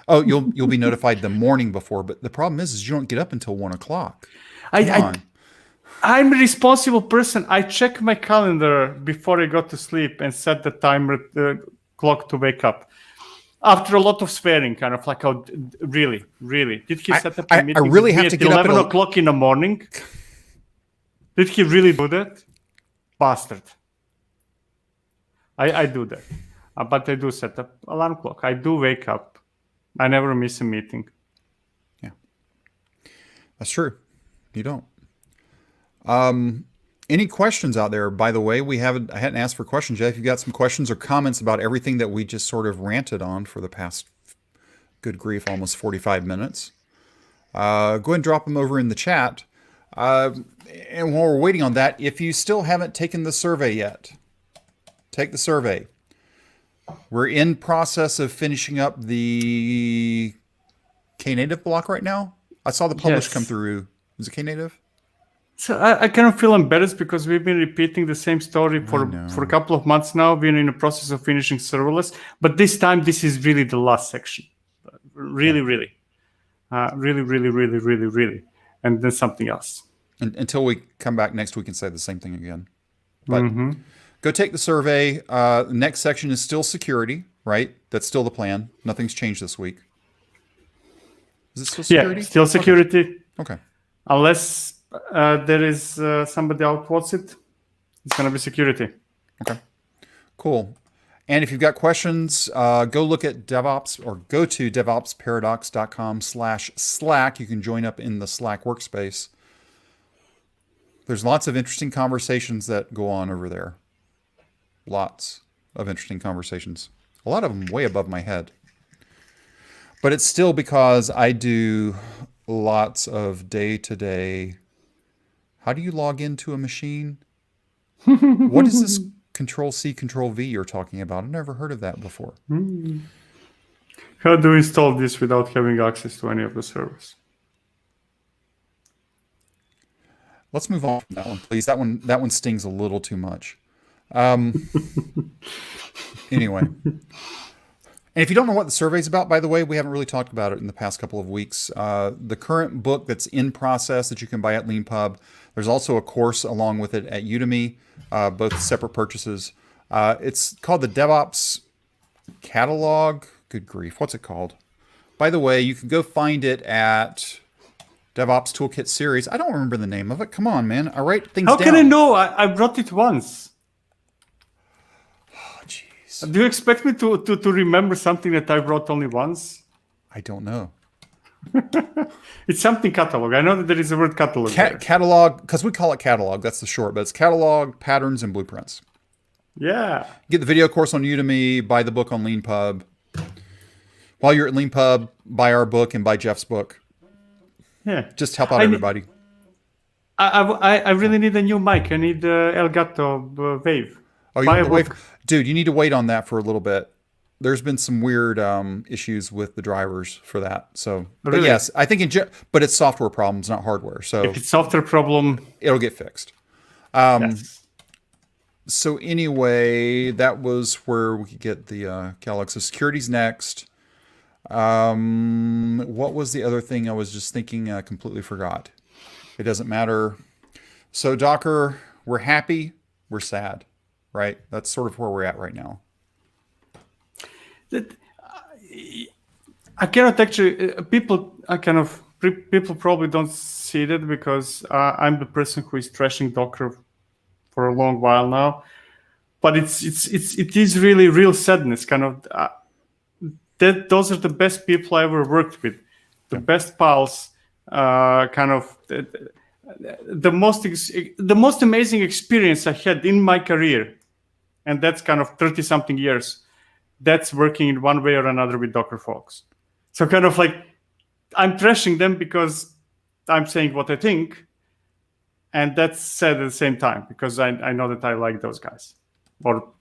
Oh, you'll be notified the morning before, but the problem is you don't get up until 1 o'clock. I'm a responsible person. I check my calendar before I go to sleep and set the timer clock to wake up. After a lot of swearing, kind of like, oh, really? Did he set up a meeting? I really have to get up at 11 o'clock in the morning? Did he really do that? Bastard. I do that. But I do set up alarm clock. I do wake up. I never miss a meeting. Yeah. That's true. You don't. Any questions out there? By the way, I hadn't asked for questions yet. If you've got some questions or comments about everything that we just sort of ranted on for the past, good grief, almost 45 minutes, go ahead and drop them over in the chat. And while we're waiting on that, if you still haven't taken the survey yet, take the survey. We're in process of finishing up the Knative block right now. I saw the publish come through. Is it Knative? So I kind of feel embarrassed because we've been repeating the same story for a couple of months now. We're in the process of finishing serverless, but this time this is really the last section. Really, and then something else. Until we come back next week and say the same thing again. But go take the survey. The next section is still security, right? That's still the plan. Nothing's changed this week. Is it still security? Yeah, still security. Okay. Unless there is somebody outvotes it, it's going to be security. Okay. Cool. And if you've got questions, go look at DevOps or go to devopsparadox.com/Slack. You can join up in the Slack workspace. There's lots of interesting conversations that go on over there. Lots of interesting conversations. A lot of them way above my head. But it's still because I do lots of day-to-day. How do you log into a machine? What is this Control-C, Control-V you're talking about? I've never heard of that before. How do we install this without having access to any of the servers? Let's move on from that one, please. That one stings a little too much. Anyway. And if you don't know what the survey is about, by the way, we haven't really talked about it in the past couple of weeks. The current book that's in process that you can buy at LeanPub. There's also a course along with it at Udemy, both separate purchases. It's called the DevOps Catalog. Good grief, what's it called? By the way, you can go find it at DevOps Toolkit Series. I don't remember the name of it. Come on, man. I write things down. How can I know? I wrote it once. Oh, jeez. Do you expect me to remember something that I wrote only once? I don't know. It's something catalog. I know that there is a word catalog. Catalog, because we call it catalog. That's the short, but it's catalog, patterns, and blueprints. Yeah. Get the video course on Udemy. Buy the book on LeanPub. While you're at LeanPub, buy our book and buy Jeff's book. Yeah. Just help out everybody. I really need a new mic. I need Elgato Wave. Oh, you need the Wave? Dude, you need to wait on that for a little bit. There's been some weird issues with the drivers for that. So, but really? Yes, I think but it's software problems, not hardware. So if it's software problem, it'll get fixed. Yes. So anyway, that was where we could get the catalog. So security's next. What was the other thing I was just thinking? I completely forgot. It doesn't matter. So Docker, we're happy, we're sad, right? That's sort of where we're at right now. That I cannot actually. People probably don't see that because I'm the person who is trashing Docker for a long while now. But it is really real sadness. Kind of that those are the best people I ever worked with, the best pals. Kind of the most amazing experience I had in my career, and that's kind of 30-something years. That's working in one way or another with Docker folks. So kind of like I'm trashing them because I'm saying what I think, and that's sad at the same time because I know that I like those guys or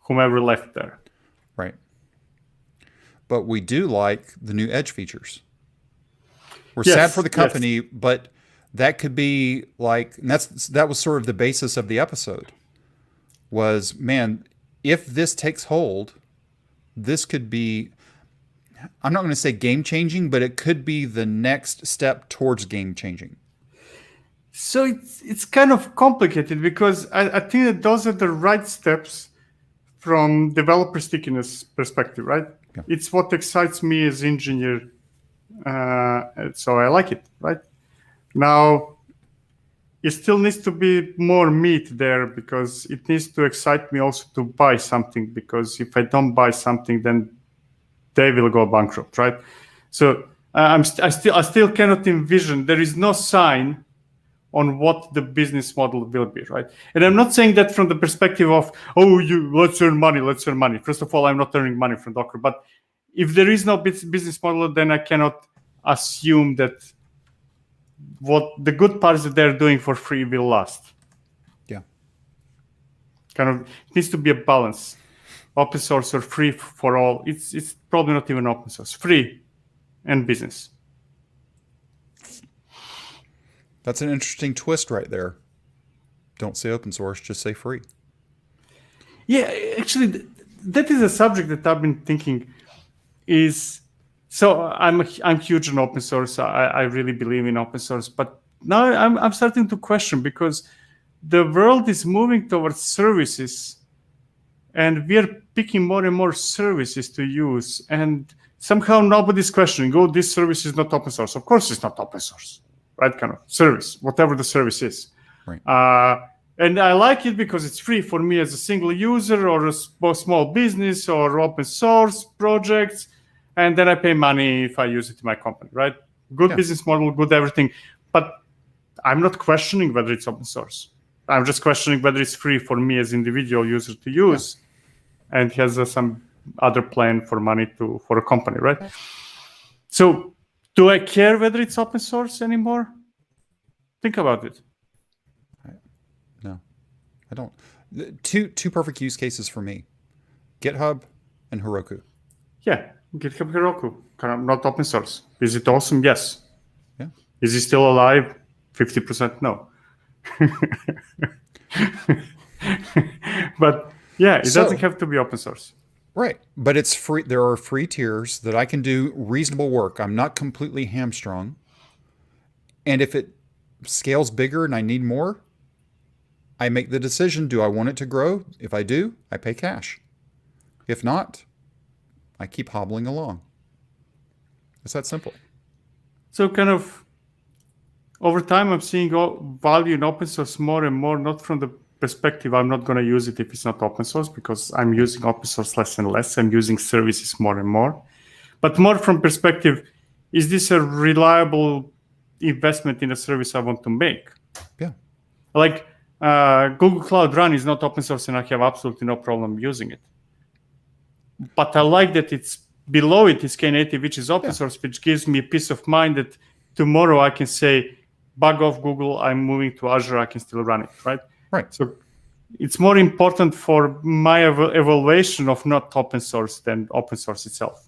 whomever left there. Right. But we do like the new Edge features. We're sad for the company, but that could be like, and that was sort of the basis of the episode was, man, if this takes hold, this could be, I'm not going to say game changing, but it could be the next step towards game changing. So it's kind of complicated because I think that those are the right steps from developer stickiness perspective, right? Yeah. It's what excites me as engineer. So I like it, right? Now, it still needs to be more meat there because it needs to excite me also to buy something, because if I don't buy something, then they will go bankrupt, right? So I still cannot envision. There is no sign on what the business model will be, right? And I'm not saying that from the perspective of, let's earn money. First of all, I'm not earning money from Docker, but if there is no business model, then I cannot assume that what the good parts that they're doing for free will last. Yeah. Kind of, it needs to be a balance. Open source or free for all. It's probably not even open source. Free and business. That's an interesting twist right there. Don't say open source, just say free. Yeah, actually, that is a subject that I've been thinking is, so I'm huge on open source. I really believe in open source, but now I'm starting to question because the world is moving towards services and we are picking more and more services to use. And somehow nobody's questioning, this service is not open source. Of course it's not open source. Right, kind of service, whatever the service is. Right. And I like it because it's free for me as a single user or a small business or open source projects. And then I pay money if I use it in my company, right? Good business model, good everything. But I'm not questioning whether it's open source. I'm just questioning whether it's free for me as individual user to use and has some other plan for money for a company, right? So do I care whether it's open source anymore? Think about it. No, I don't. Two perfect use cases for me: GitHub and Heroku. Yeah, GitHub Heroku, kind of not open source. Is it awesome? Yes. Yeah. Is he still alive? 50% no. But yeah, it doesn't have to be open source. Right. But it's free. There are free tiers that I can do reasonable work. I'm not completely hamstrung. And if it scales bigger and I need more, I make the decision. Do I want it to grow? If I do, I pay cash. If not, I keep hobbling along. It's that simple. So kind of over time, I'm seeing value in open source more and more, not from the perspective I'm not going to use it if it's not open source, because I'm using open source less and less. I'm using services more and more, but more from perspective, is this a reliable investment in a service I want to make? Yeah. Like Google Cloud Run is not open source and I have absolutely no problem using it. But I like that it's below it is Knative, which is open source, which gives me peace of mind that tomorrow I can say, bug off Google, I'm moving to Azure, I can still run it, right? Right. So it's more important for my evaluation of not open source than open source itself,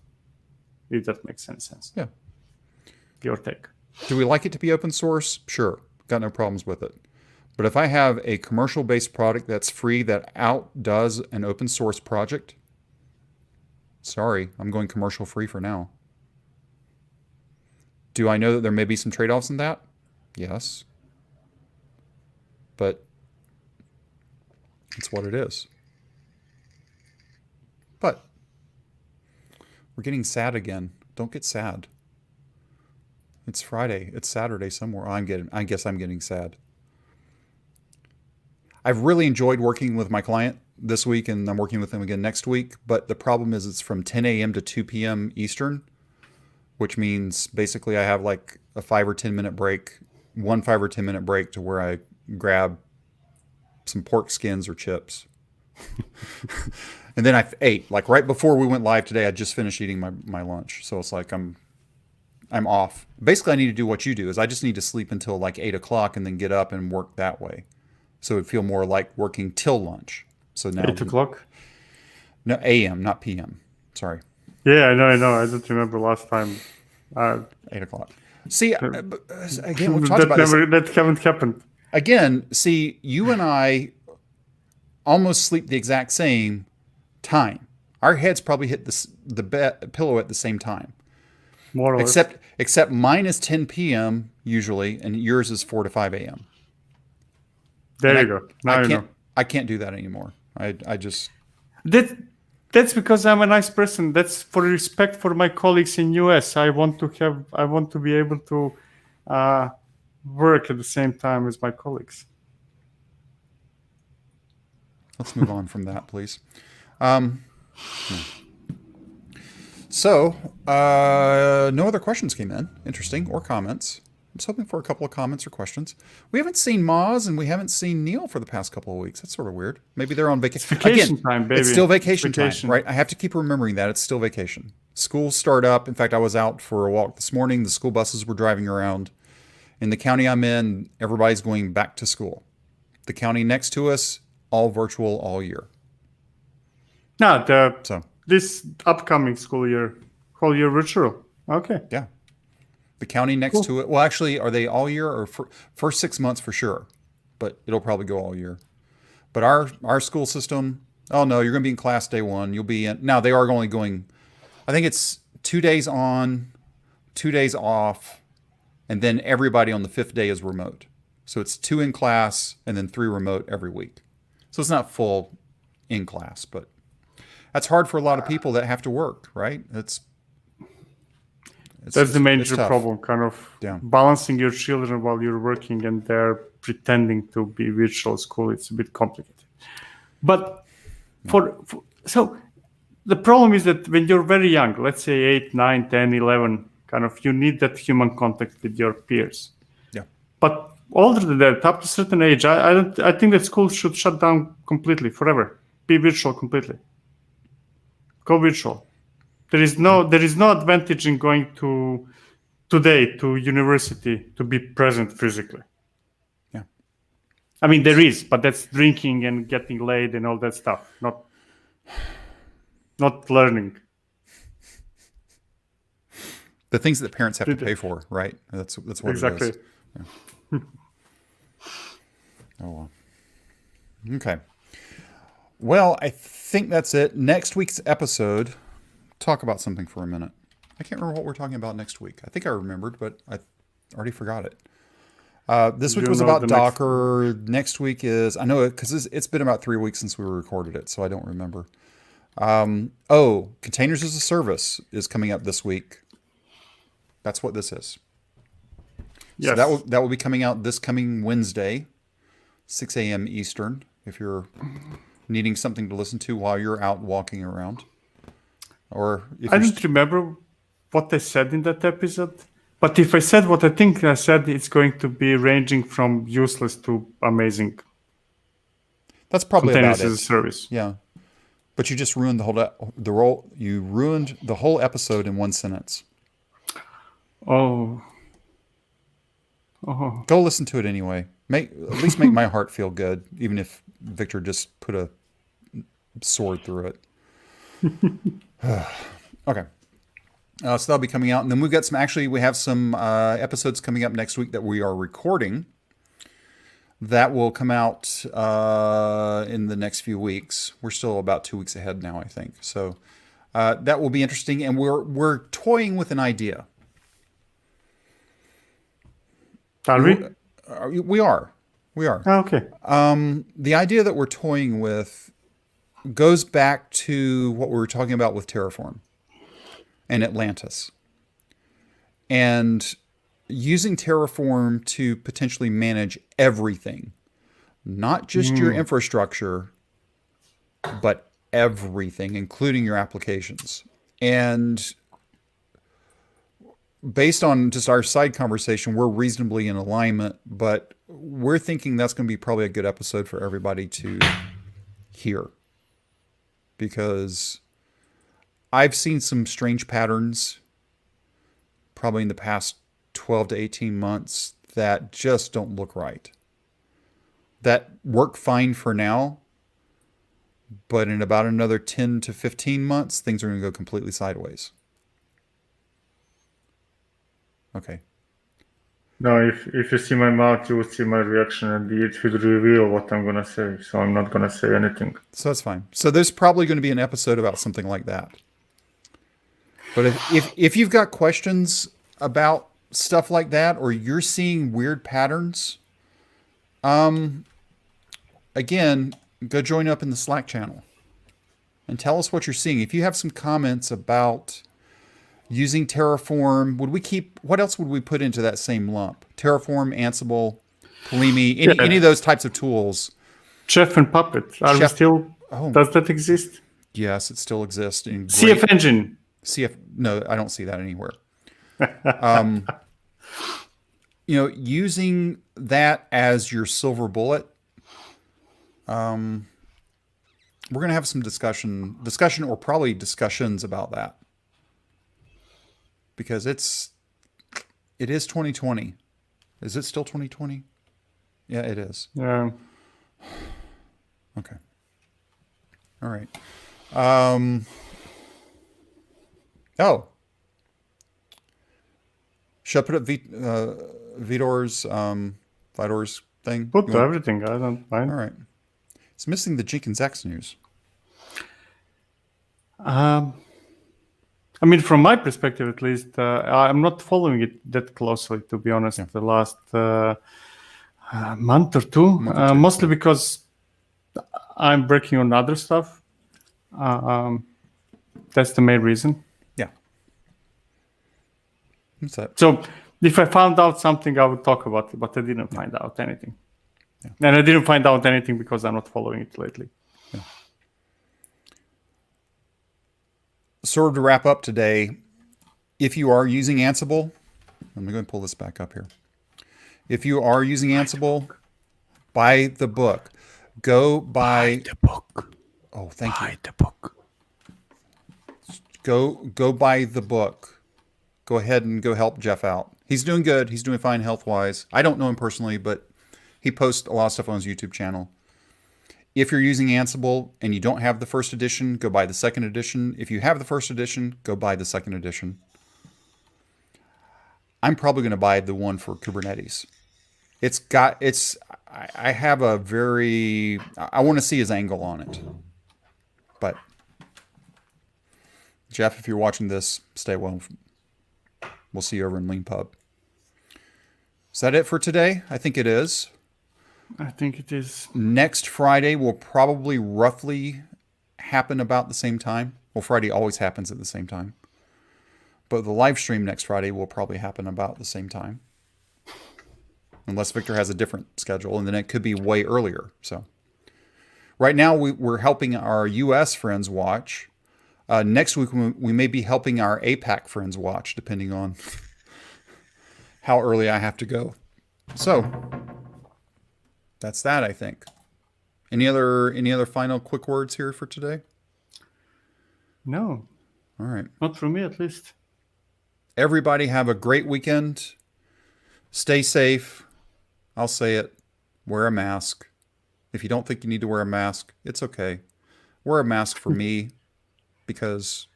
if that makes any sense. Yeah. Your take. Do we like it to be open source? Sure. Got no problems with it. But if I have a commercial-based product that's free that outdoes an open source project, sorry, I'm going commercial free for now. Do I know that there may be some trade-offs in that? Yes. but it's what it is. But we're getting sad again. Don't get sad. It's Friday. It's Saturday somewhere. I guess I'm getting sad. I've really enjoyed working with my client this week, and I'm working with them again next week. But the problem is it's from 10 a.m. to 2 p.m. Eastern, which means basically I have like a 5 or 10 minute break, 5 or 10 minute break to where I grab some pork skins or chips. And then I ate, like right before we went live today, I just finished eating my lunch. So it's like I'm off. Basically, I need to do what you do, is I just need to sleep until like 8 o'clock and then get up and work that way. So it'd feel more like working till lunch. So now 8 o'clock? No, a.m., not p.m. Sorry. Yeah, I know. I don't remember last time. 8 o'clock. See, again, we've talked about this. That haven't happened. Again, see, you and I almost sleep the exact same time. Our heads probably hit the pillow at the same time. More or less. Except mine is 10 p.m. usually, and yours is 4 to 5 a.m. There you go. Now you know. I can't do that anymore. I just... That's because I'm a nice person. That's for respect for my colleagues in US. I want to be able to work at the same time as my colleagues. Let's move on from that, please. So, no other questions came in, interesting, or comments. I'm just hoping for a couple of comments or questions. We haven't seen Moz and we haven't seen Neil for the past couple of weeks. That's sort of weird. Maybe they're on vacation. Vacation time, baby. It's still vacation time, right? I have to keep remembering that. It's still vacation. Schools start up. In fact, I was out for a walk this morning. The school buses were driving around. In the county I'm in, everybody's going back to school. The county next to us, all virtual all year. No, this upcoming school year, whole year virtual. Okay. Yeah. The county next to it. Well, actually, are they all year or first 6 months for sure? But it'll probably go all year. But our school system, oh no, you're going to be in class day one. You'll be in. Now they are only going, I think it's 2 days on, 2 days off, and then everybody on the 5th day is remote. So it's 2 in class and then 3 remote every week. So it's not full in class, but that's hard for a lot of people that have to work, right? That's the major problem, kind of balancing your children while you're working and they're pretending to be virtual school. It's a bit complicated. But so the problem is that when you're very young, let's say 8, 9, 10, 11, kind of you need that human contact with your peers. Yeah. But older than that, up to a certain age, I think that schools should shut down completely, forever. Be virtual completely. Go virtual. There is no advantage in going today to university to be present physically. Yeah. I mean, there is, but that's drinking and getting laid and all that stuff, not learning. The things that parents have to pay for, right? That's what exactly. It is. Yeah. Oh, well. Okay. Well, I think that's it. Next week's episode, talk about something for a minute. I can't remember what we're talking about next week. I think I remembered, but I already forgot it. This week was about Docker. Next week is, I know it because it's been about 3 weeks since we recorded it, so I don't remember. Containers as a Service is coming up this week. That's what this is. Yes. So that will be coming out this coming Wednesday, 6 a.m. Eastern, if you're needing something to listen to while you're out walking around. Or if I don't remember what I said in that episode, but if I said what I think I said, it's going to be ranging from useless to amazing. That's probably Containers about it. as a service. Yeah, but you just ruined You ruined the whole episode in one sentence. Oh. Go listen to it anyway. At least make my heart feel good, even if Victor just put a sword through it. Okay. So that'll be coming out. And then we have some episodes coming up next week that we are recording that will come out in the next few weeks. We're still about 2 weeks ahead now, I think. So that will be interesting. And we're toying with an idea. Are we? We are. We are. Okay. The idea that we're toying with goes back to what we were talking about with Terraform and Atlantis. And using Terraform to potentially manage everything, not just your infrastructure, but everything, including your applications. And based on just our side conversation, we're reasonably in alignment, but we're thinking that's going to be probably a good episode for everybody to hear. Because I've seen some strange patterns probably in the past 12 to 18 months that just don't look right. That work fine for now, but in about another 10 to 15 months, things are going to go completely sideways. Okay. No, if you see my mouth, you will see my reaction, and it will reveal what I'm going to say. So I'm not going to say anything. So that's fine. So there's probably going to be an episode about something like that. But if you've got questions about stuff like that, or you're seeing weird patterns, again, go join up in the Slack channel and tell us what you're seeing. If you have some comments about using Terraform, what else would we put into that same lump? Terraform, Ansible, Pulumi, any of those types of tools. Chef and Puppet. Does that exist? Yes, it still exists. CF Engine. No, I don't see that anywhere. Using that as your silver bullet, we're going to have some discussion or probably discussions about that. Because it is 2020. Is it still 2020? Yeah, it is. Yeah. Okay. All right. Should I put up Vitor's thing? Put everything. I don't mind. All right. It's missing the Jenkins X news. I mean, from my perspective, at least, I'm not following it that closely, to be honest, the last month or two, mostly because I'm working on other stuff. That's the main reason. Yeah. What's that? So if I found out something, I would talk about it, but I didn't find out anything. Yeah. And I didn't find out anything because I'm not following it lately. Yeah. Sort of to wrap up today, if you are using Ansible, let me go and pull this back up here. If you are using Ansible, buy the book. Go buy the book. Oh, thank you. Buy the book. Go buy the book. Go ahead and go help Jeff out. He's doing good. He's doing fine health-wise. I don't know him personally, but he posts a lot of stuff on his YouTube channel. If you're using Ansible and you don't have the first edition, go buy the second edition. If you have the first edition, go buy the second edition. I'm probably going to buy the one for Kubernetes. I have a very, I want to see his angle on it. But Jeff, if you're watching this, stay well. We'll see you over in Lean Pub. Is that it for today? I think it is. I think it is. Next Friday will probably roughly happen about the same time. Well, Friday always happens at the same time. But the live stream next Friday will probably happen about the same time. Unless Victor has a different schedule, and then it could be way earlier. So right now we're helping our US friends watch. Next week we may be helping our APAC friends watch, depending on how early I have to go. So that's that, I think. Any other final quick words here for today? No. All right. Not for me, at least. Everybody have a great weekend. Stay safe. I'll say it. Wear a mask. If you don't think you need to wear a mask, it's okay. Wear a mask for me because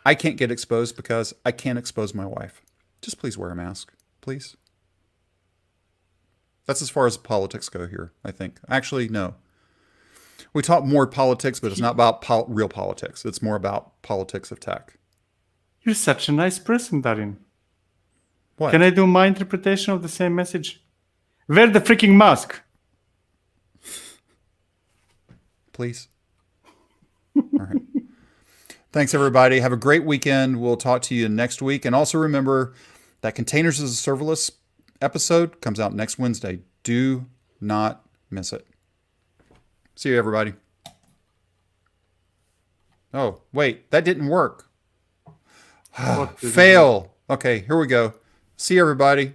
I can't get exposed because I can't expose my wife. Just please wear a mask, please. That's as far as politics go here, I think. Actually, no. We talk more politics, but it's not about real politics. It's more about politics of tech. You're such a nice person, Darin. What? Can I do my interpretation of the same message? Wear the freaking mask. Please. All right. Thanks, everybody. Have a great weekend. We'll talk to you next week. And also remember that Containers as a Serverless episode comes out next Wednesday. Do not miss it. See you, everybody. Oh, wait. That didn't work. Fail. Okay, here we go. See you, everybody.